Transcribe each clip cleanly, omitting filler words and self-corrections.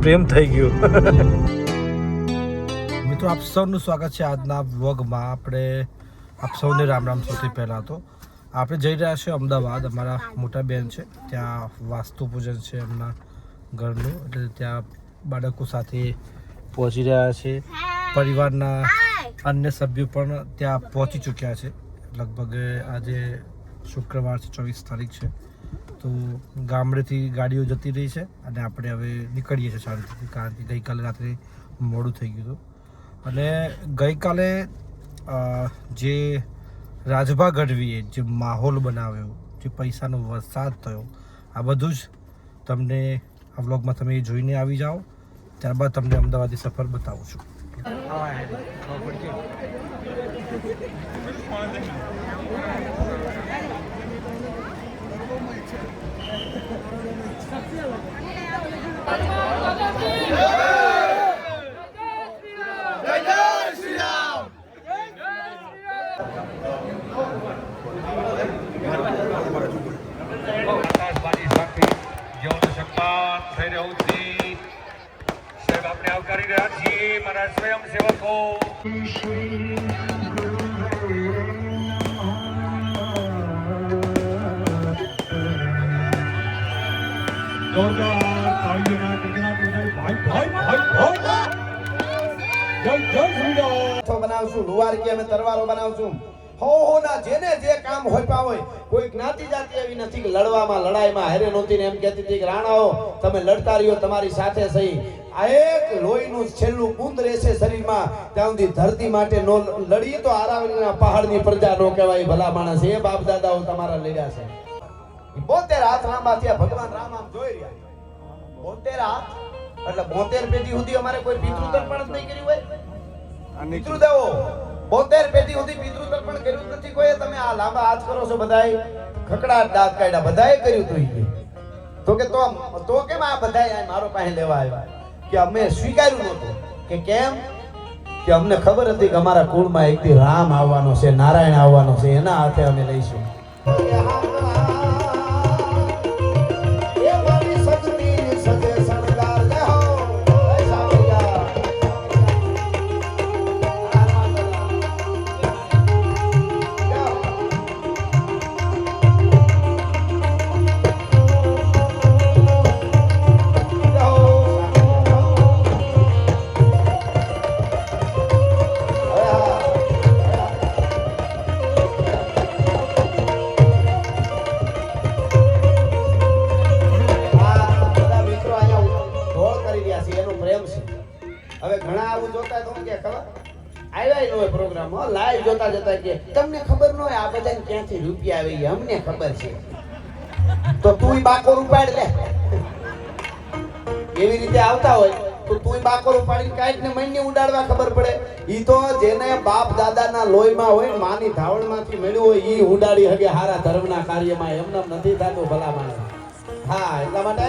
પ્રેમ થઈ ગયો. મિત્રો આપ સૌનું સ્વાગત છે આજના વ્લોગમાં. આપણે આપ સૌને રામ રામ. સૌથી પહેલાં તો આપણે જઈ રહ્યા છીએ અમદાવાદ. અમારા મોટા બેન છે ત્યાં વાસ્તુ પૂજન છે એમના ઘરનું, એટલે ત્યાં બાળકો સાથે પહોંચી રહ્યા છે. પરિવારના અન્ય સભ્યો પણ ત્યાં પહોંચી ચૂક્યા છે. લગભગ આજે શુક્રવાર છે, 24 તારીખ છે. તો ગામડેથી ગાડીઓ જતી રહી છે અને આપણે હવે નીકળીએ છીએ શાંતિથી, કારણ કે ગઈકાલે રાત્રે મોડું થઈ ગયું હતું. અને ગઈકાલે જે રાજભા ગઢવીએ જે માહોલ બનાવ્યો, જે પૈસાનો વરસાદ થયો, આ બધું જ તમને આ વ્લોગમાં તમે જોઈને આવી જાઓ. ત્યારબાદ તમને અમદાવાદની સફર બતાવું છું. આવકારી રહ્યા છીએ મારા સ્વયંસેવકો. બનાવશું લુવારકી અમે તરવારો બનાવશું. હો ના જેને જે કામ હોય હોય, કોઈ જ્ઞાતિ જાતિ એવી નથી કે લડવામાં લડાઈમાં હેરે નહોતી ને એમ કહેતી હતી કે રાણાઓ તમે લડતા રહ્યો તમારી સાથે સહી. આ એક લોહીનું છેલ્લું બૂંદ રહેશે શરીરમાં ત્યાં સુધી ધરતી માટે નો લડીએ તો આરાવલીના પહાડની પ્રજા નો કહેવાય. ભલા માણસ એ બાપ દાદાઓ તમારા લડ્યા છે. 72 હાથ લાંબા થયા. ભગવાન રામ આમ જોઈ રહ્યા 72 હાથ એટલે 72 પેઢી સુધી અમારે કોઈ પિતૃ તર્પણ જ નહીં કર્યું હોય. પિતૃદેવો 72 પેઢી સુધી પિતૃ તર્પણ કર્યું જ નથી કોઈ. તમે આ લાંબા હાથ કરો છો, બધાય ખકડાટ દાંત કાઢ્યા, બધાય કર્યું તું. તો કે તો કેમ આ બધાય મારો પાસે લેવા આવ્યા? કે અમે સ્વીકાર્યું નહોતું. કે કેમ? કે અમને ખબર હતી કે અમારા કુળમાં એક દી રામ આવવાનો છે, નારાયણ આવવાનો છે, એના હાથે અમે લઈશું. હવે ઘણા આવું જોતા તો કે ખબર આવ્યા ન હોય પ્રોગ્રામ, લાઈવ જોતા જતા કે તમને ખબર ન હોય આ બધાને ક્યાંથી રૂપિયા આવી ગયા, અમને ખબર છે. તો તુંય બાકોર ઉપાડ લે. એવી રીતે આવતા હોય તો તુંય બાકોર ઉપાડીને કાઢીને મહિને ઉડાડવા ખબર પડે. ઈ તો જેને બાપ દાદાના લોહીમાં હોય, માની ધાવણમાંથી મળ્યું હોય, ઈ ઉડાડી હગે હારા ધર્મના કાર્યમાં. એમને નથી થતું ભલા માણસ. હા, એટલા માટે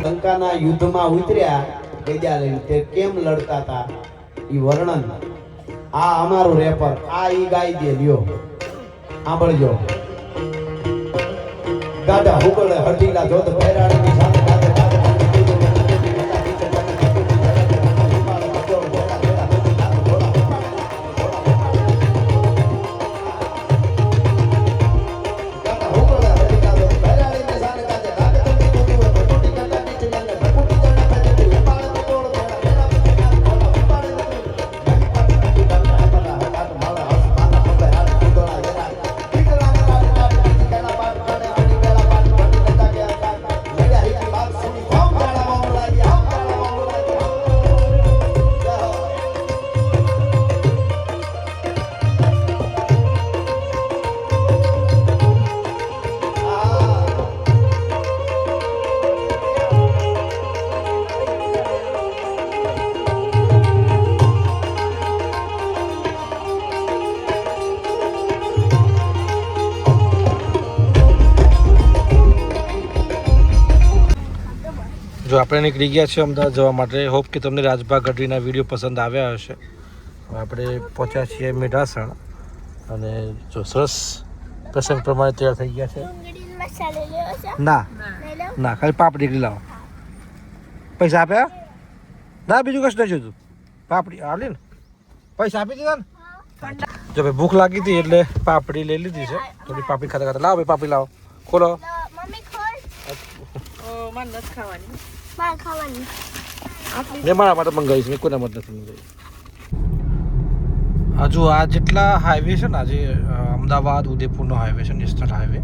લંકાના યુદ્ધમાં ઉતર્યા ગેજા લઈને તે કેમ લડતા હતા ઈ વર્ણન આ અમારું રેપર આ ઈ ગાઈ દે લ્યો સાંભળજો ગાઢા હુગલે હઠીલા જોત ભૈરાણીની સાથે ગાતે ગાતે જો આપણે નીકળી ગયા છીએ અમદાવાદ જવા માટે. હોપ કે તમને રાજભા ગઢવીના વિડીયો પસંદ આવ્યા હશે. હવે આપણે પહોંચ્યા છીએ મેઢાસણ અને જો સરસ પ્રસંગ પ્રમાણે તૈયાર થઈ ગયા છે. ના ના ખાલી પાપડી એકલી લાવો. પૈસા આપ્યા? ના બીજું કશું નહીં જોઈતું. પાપડી હાલી ને પૈસા આપી દીધા ને. જો ભાઈ ભૂખ લાગી હતી એટલે પાપડી લઈ લીધી છે. થોડી પાપડી ખાતા ખાતા લાવો ભાઈ પાપડી લાવો. ખોલો. મેં મારા માટે મંગાવીશ, મેં કોઈના માટે નથી મંગાવી. હજુ આ જેટલા હાઈવે છે ને, આજે અમદાવાદ ઉદયપુરનો હાઈવે છે, નેશનલ હાઈવે,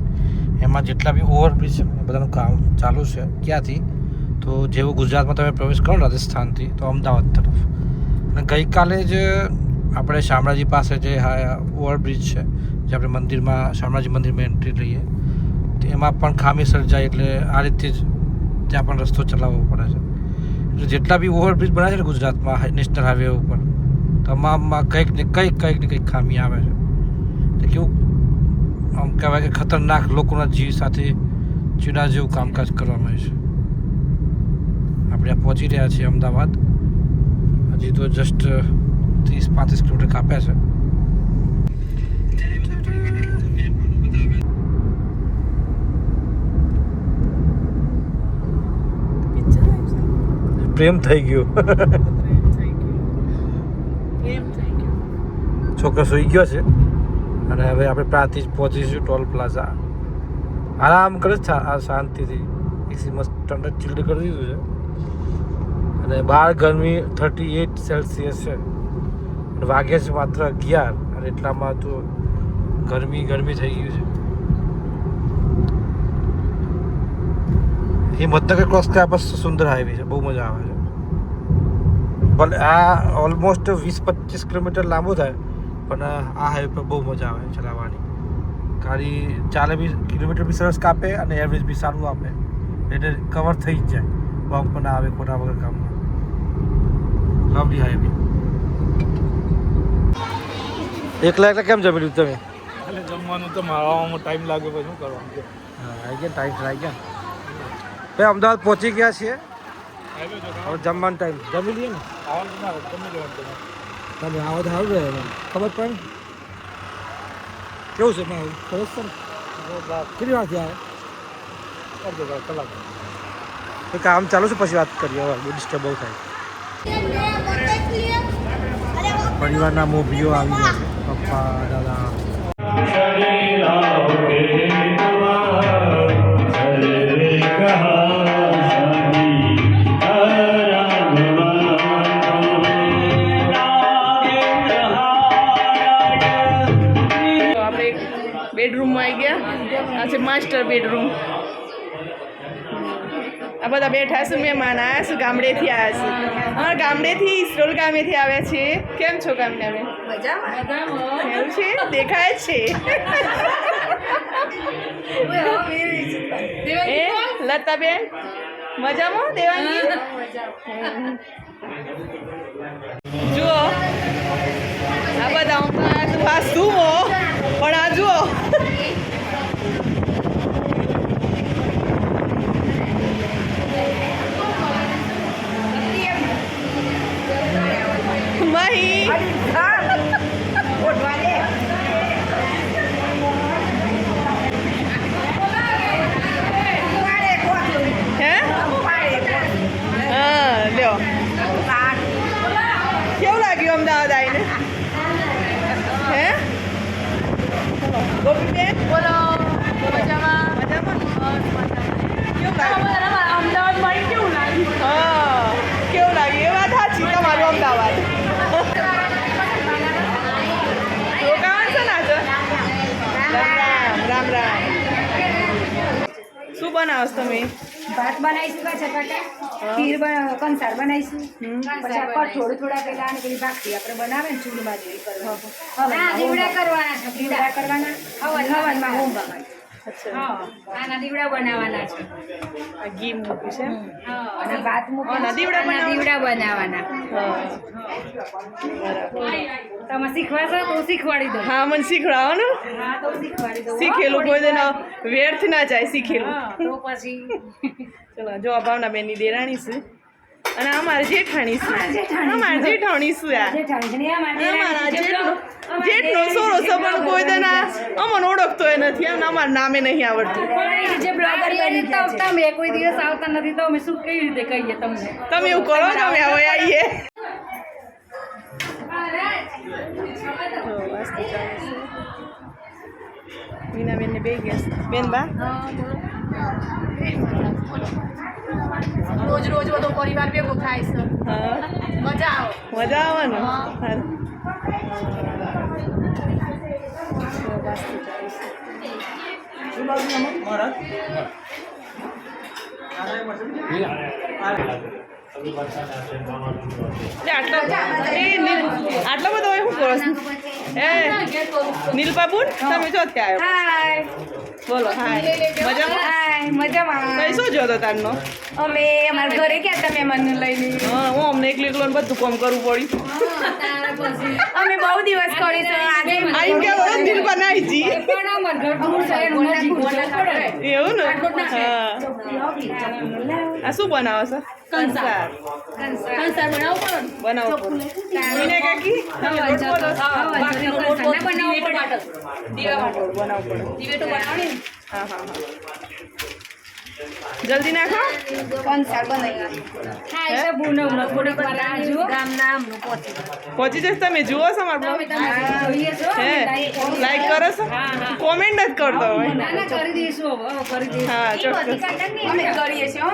એમાં જેટલા બી ઓવરબ્રિજ છે એ બધાનું કામ ચાલુ છે. ક્યાંથી તો જેવું ગુજરાતમાં તમે પ્રવેશ કરો રાજસ્થાનથી તો અમદાવાદ તરફ. અને ગઈકાલે જ આપણે શામળાજી પાસે જે ઓવરબ્રિજ છે, જે આપણે મંદિરમાં શામળાજી મંદિરમાં એન્ટ્રી લઈએ તો એમાં પણ ખામી સર્જાય. એટલે આ રીતે જ ત્યાં પણ રસ્તો ચલાવવો પડે છે. એટલે જેટલા બી ઓવરબ્રિજ બનાવે છે ને ગુજરાતમાં નેશનલ હાઈવે ઉપર, તમામમાં કંઈક ને કંઈક ખામી આવે છે. તો કેવું આમ કહેવાય કે ખતરનાક લોકોના જીવ સાથે ચીડા જેવું કામકાજ કરવામાં આવે છે. આપણે આ પહોંચી રહ્યા છીએ અમદાવાદ. હજી તો જસ્ટ 30-35 કિલોમીટર કાપ્યા છે. પ્રેમ થઈ ગયો. છોકરો સુઈ ગયો છે અને હવે આપણે પ્રાંતિજ પહોંચીશું ટોલ પ્લાઝા. આરામ કરે છે શાંતિથી. એસી મસ્ત ઠંડક ચીલ્ડ કરી દીધું છે અને બહાર ગરમી 38 સેલ્સિયસ છે. વાગ્યા છે માત્ર 11 અને એટલામાં તો ગરમી થઈ ગયું છે. હિંમતનગર ક્રોસ કર્યા પછી સુંદર હાઈવે છે, બહુ મજા આવે છે. ભલે આ ઓલમોસ્ટ 20-25 કિલોમીટર લાંબો થાય પણ આ હાઈવે પર બહુ મજા આવે ચલાવવાની. ગાડી ચાલે બી કિલોમીટર બી સરસ કાપે અને એવરેજ બી સારું આપે, એટલે કવર થઈ જ જાય. બમ્પ ના આવે ખોટા વગર કામમાં. Lovely highway. એકલા કેમ જમી લીધું તમે? એટલે જમવાનું તો મારવામાં ટાઈમ લાગે પછી શું કરવાનું? હા આવી ગયા, ટાઈમ આવી ગયા. ભાઈ અમદાવાદ પહોંચી ગયા છીએ. હવે જમવાનો ટાઈમ જમી લઈએ ને. તમે આવો તો સારું રહે, ખબર પડે ને કેવું છે. મેં સરસ છે ને. કેટલી વાર થયા? કલાક. કામ ચાલુ છે, પછી વાત કરીએ. હવે બહુ ડિસ્ટર્બ બહુ થાય. પરિવારના મોભીઓ આવી ગયા છે. પપ્પા, દાદા. બેડરૂમમાં આવી ગયા. આ છે માસ્ટર બેડરૂમ. આ બધા બેઠા છે, મહેમાન આવ્યા છે, ગામડેથી આવ્યા છે. હા, ગામડેથી ઇસરોલ ગામેથી આવ્યા છે. કેમ છો ગામને? અમે એવું છે, દેખાય છે. એ લતાબેન મજામાં? દેવાંગી જુઓ, આ બધા વાસ્તુઓ પણ આ જુઓ. માહી અમદાવાદ મળી કેવું લાગ્યું? હા કેવું લાગ્યું એ વાત સાચી તમારું અમદાવાદ. રોકાવાનું છે ને આજે? રામ રામ. શું બનાવો છો તમે? ભાત બનાવીશું કા ચપાટા ખીર કંસાર બનાવીશું પછી થોડું થોડા પેલા અને પેલી ભાખરી આપણે બનાવે ને ચૂડમાં જેવી દીવડા કરવાના છે દીવડા કરવાના હવનમાં હોમ બાબા. અચ્છા આના દીવડા બનાવવાના છે આ ઘી મૂક્યું છે એમ? અને ભાત મૂકવાના દીવડા બનાવવાના. હા તમે શીખવાશો તો શીખવાડી દો. હા મને શીખવાડો ને. હા તો શીખવાડી દો. શીખેલું કોઈ દિન વ્યર્થ ના જાય શીખેલું. હા તો પછી ચલો જો આ ભાવના બેનની દેરાણી છે અને અમારે જેઠાણી છે. જેઠાણી. અમારે જેઠાણી છે આ જેઠાણી છે ને અમારા જેઠનો સોરો સબળ કોઈ દિન અમને ઓળખતો નથી એમ અમારું નામે નહીં આવડતું. જે બ્લોગર બની તમે કોઈ દિવસ આવતા નથી તો અમે શું કેવી રીતે કહીએ તમને? તમે એવું કરો કે અમે હવે આવીએ. મીનાબેનને બે ગયા બેન બા રોજ રોજ બધો પરિવાર ભેગો થાય છે. હા મજા આવે. મજા આવે ને. આટલો બધો શું કરો છો? એ નીલબાબુ તમે જો ત્યાં હાય બોલો હાય મજામાં? હાય મજામાં. કઈ શું જોતો તારનો? અમે અમારા ઘરે ગયા તમે મનનું લઈને. હા હું અમને એકલી એકલો બધું કામ કરવું પડ્યું. અમે બહુ દિવસ કરી છે આજે આઈ કે બોલો દિલ બનાવી જી પણ અમાર ઘર દૂર છે એનું નજીક જવું પડે. એવું ને? હા આ શું બનાવો છો? કંસાર કંસાર બનાવવું પડે. બનાવો પડે. એને કાકી તમે લોટ બોલો. બનાવવું પડે. હા હા હા જલ્દી નાખો. કંસાર બનાવી. હા એ તો પૂનમ નો થોડીક વાર રાહ જુઓ. ગામ નામ નું પહોંચી પહોંચી જશે. તમે જુઓ છો મારો બ્લોગ? જોઈએ છો હે લાઈક કરો છો? કોમેન્ટ જ કરતો હોય. ના ના કરી દઈશું હવે કરી દઈશું. હા ચોક્કસ અમે કરીએ છીએ હો.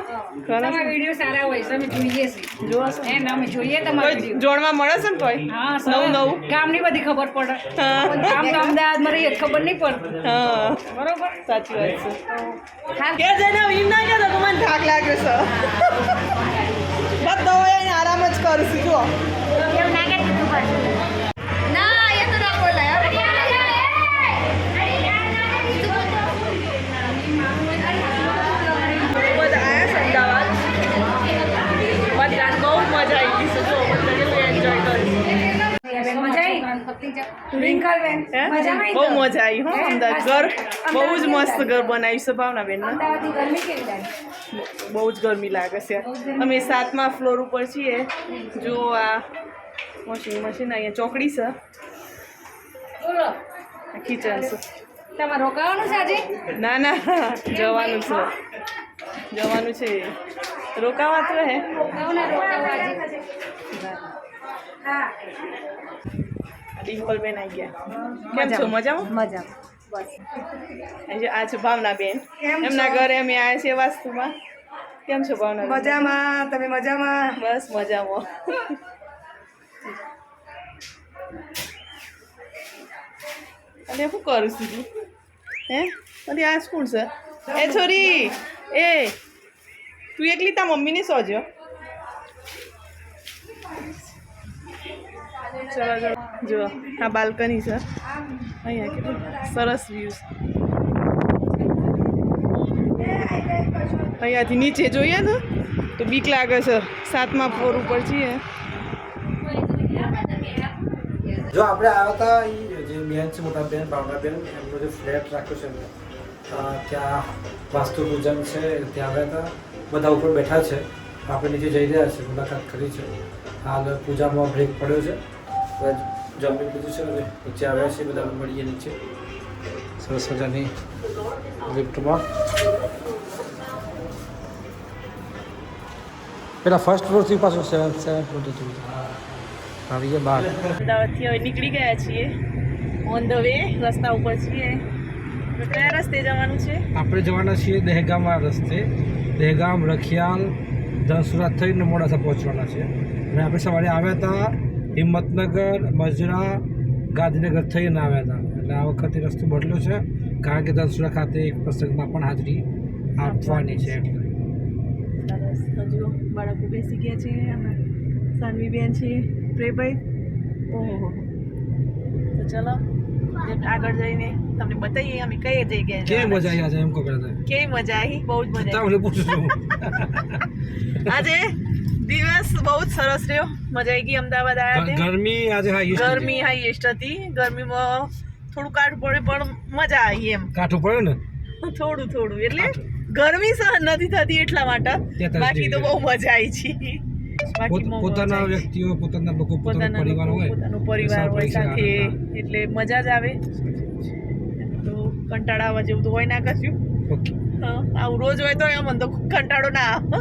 કરો તમારા વિડીયો સારા હોય છે અમે જોઈએ છીએ. જુઓ છો? એમ અમે જોઈએ તમારા કોઈ વિડીયો. જોડવા મળે છે ને કોઈ? હા નવું નવું. ગામની બધી ખબર પડે. હા ગામ તો અમદાવાદમાં રહીએ તો ખબર નહીં પડતી. હા બરોબર. સાચી વાત છે. કે જઈને એમ ના કહેતો કે મને થાક લાગ્યો છે. બધો હોય એને આરામ જ કરું છું જુઓ. એવું ના કે તું પાછું. ના એ તો ના બોલાય. બધા આવ્યા છે અમદાવાદ. બધાને બહુ મજા આવી ગઈ છે જો બધા કેટલું એન્જોય કર્યું. મજા આવી. રિંકલબેન હે? મજામાં બહુ મજા આવી હો અમદાવાદ. ઘર બહુ જ મસ્ત ઘર બનાવ્યું છે ભાવનાબેન. અમદાવાદની ગરમી કેવી લાગે? બહુ જ ગરમી લાગે છે. અમે 7મા ફ્લોર ઉપર છીએ. જો આ વોશિંગ મશીન અહીંયા ચોકડી છે. બોલો આ કિચન છે. તમારે રોકાવાનું છે આજે? ના ના જવાનું છે. જવાનું છે. રોકાવા તો હે. રોકાવું ના રોકાવું આજે? હા ડિમ્પલ બેન આવી ગયા. કેમ છો? મજામાં? મજા બસ. આ છે ભાવનાબેન. એમના ઘરે અમે આવ્યા છીએ વાસ્તુમાં. કેમ છો ભાવના? મજામાં. તમે મજામાં? બસ મજામાં. અને શું કરું છું તું? હે અને આ શું છે? એ છોરી એ તું એકલી તા મમ્મીને સોજો. ચલો ચલો જો આ બાલ્કની છે. અહીંયા કેટલું સરસ વ્યૂ છે. અહીંયાથી નીચે જોઈએ ને તો બીક લાગે છે. 7મા ફ્લોર ઉપર છીએ. જો આપણે આવતા જે બેન છે મોટા બેન ભાવનાબેન એમનો જે ફ્લેટ રાખ્યો છે એમને ત્યાં વાસ્તુ પૂજન છે ત્યાં આવ્યા હતા. બધા ઉપર બેઠા છે. આપણે નીચે જઈ રહ્યા છે. મુલાકાત કરી છે. હાલ પૂજામાં બ્રેક પડ્યો છે. જમી લીધું છે. હવે નીચે આવ્યા છે. બધા મળીએ નીચે સરસ મજાની લિફ્ટમાં. પેલા ફર્સ્ટ ફ્લોરથી પાછું 7th ફ્લોર હતું. આવી ગયા બહાર. અમદાવાદથી હવે નીકળી ગયા છીએ. ઓન ધ વે રસ્તા ઉપર છીએ. કયા રસ્તે જવાનું છે? આપણે જવાના છીએ દહેગામવાળા રસ્તે. દહેગામ, રખિયાલ, ધનસુરા થઈને મોડાસા પહોંચવાના છે. અને આપણે સવારે આવ્યા હતા હિંમતનગર, મજરા, ગાંધીનગર થઈને આવ્યા હતા. એટલે આ વખતે રસ્તો બદલ્યો છે કારણ કે ધનસુરા ખાતે એક પ્રસંગમાં પણ હાજરી આપવાની છે. સરસ. હજુ બાળકો બેસી ગયા છે. સાનવી બેન છે, પ્રેભાઈ. ઓહો, તો ચલો આગળ જઈને તમને બતાવીએ અમે કઈ જગ્યાએ કેવી મજા આવી આજે એમ કહો પહેલા તો. કેવી મજા આવી? બહુ જ મજા તમને પૂછું છું. આવી. આજે દિવસ બહુ જ સરસ રહ્યો. મજા આવી ગઈ. અમદાવાદ આવ્યા તે ગરમી આજે ગરમી હાઈએસ્ટ હતી. ગરમીમાં થોડું કાઢવું પડે પણ મજા આવી એમ. કાઠું પડે ને થોડું એટલે ગરમી સહન નથી થતી એટલા માટે. બાકી તો બહુ મજા આવી છે. પોતાના વ્યક્તિઓ, પોતાના લોકો, પોતાનો પરિવાર હોય, પોતાનો પરિવાર હોય સાથે એટલે મજા જ આવે. તો કંટાળા આવે જેવું તો હોય ના કશું. ઓકે, આવું રોજ હોય તો એમ તો કંટાળો ના આવે.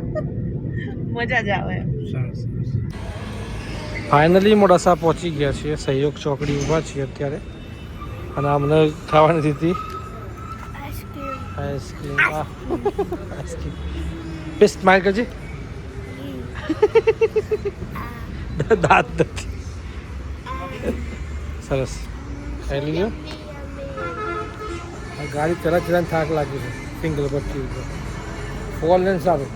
મજા જ આવે. સરસ. ફાઇનલી મોડાસા પહોંચી ગયા છીએ. સહયોગ ચોકડી ઊભા છીએ અત્યારે. અને અમને ખાવાની દીધી આઈસ્ક્રીમ. આઈસ્ક્રીમ બેસ્ટ સ્માઈલ કરજે. દાંત નથી. સરસ. ખાઈ લીધો. ગાડી ચલા ચલાને થાક લાગ્યો છે. સિંગલ પરથી 4 લેન સારું.